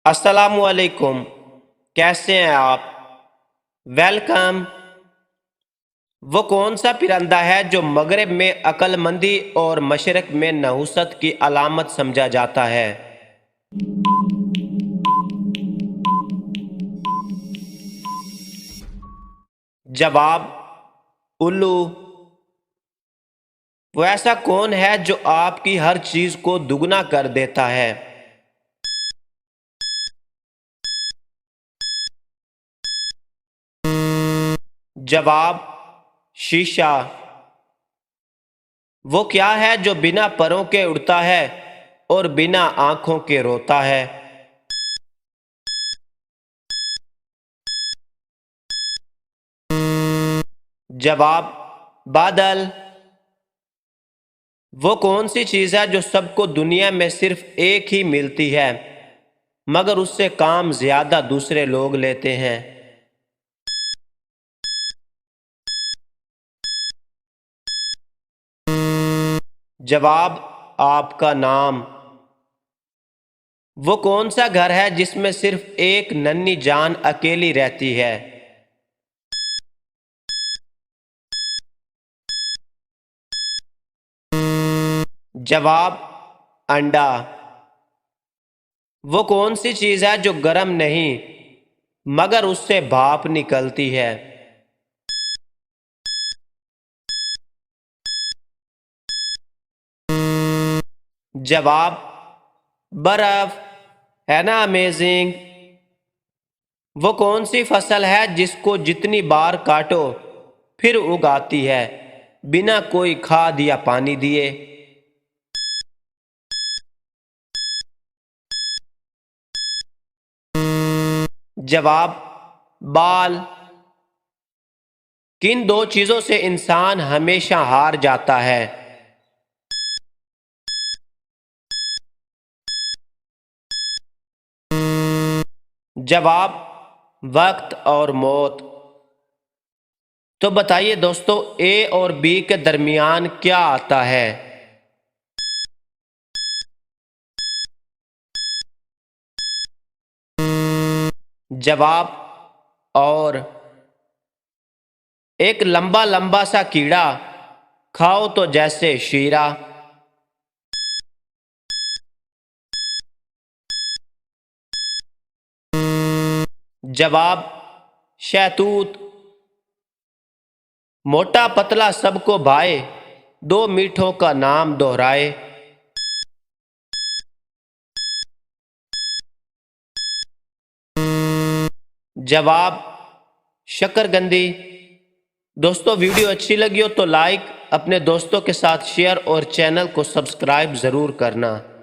अस्सलामुअलैकुम। कैसे हैं आप? वेलकम। वो कौन सा परिंदा है जो मगरिब में अक्लमंदी और मशरक में नहुसत की अलामत समझा जाता है? जवाब, उल्लू। वो ऐसा कौन है जो आपकी हर चीज को दुगना कर देता है? जवाब, शीशा। वो क्या है जो बिना परों के उड़ता है और बिना आंखों के रोता है? जवाब, बादल। वो कौन सी चीज है जो सबको दुनिया में सिर्फ एक ही मिलती है मगर उससे काम ज्यादा दूसरे लोग लेते हैं? जवाब, आपका नाम। वो कौन सा घर है जिसमें सिर्फ एक नन्ही जान अकेली रहती है? जवाब, अंडा। वो कौन सी चीज है जो गर्म नहीं मगर उससे भाप निकलती है? जवाब, बर्फ। है ना अमेजिंग? वो कौन सी फसल है जिसको जितनी बार काटो फिर उगाती है बिना कोई खाद या पानी दिए? जवाब, बाल। किन दो चीजों से इंसान हमेशा हार जाता है? जवाब, वक्त और मौत। तो बताइए दोस्तों, ए और बी के दरमियान क्या आता है? जवाब, और। एक लंबा लंबा सा कीड़ा, खाओ तो जैसे शीरा। जवाब, शहतूत। मोटा पतला सबको भाए, दो मीठों का नाम दोहराए। जवाब, शकरकंदी। दोस्तों, वीडियो अच्छी लगी हो तो लाइक, अपने दोस्तों के साथ शेयर और चैनल को सब्सक्राइब ज़रूर करना।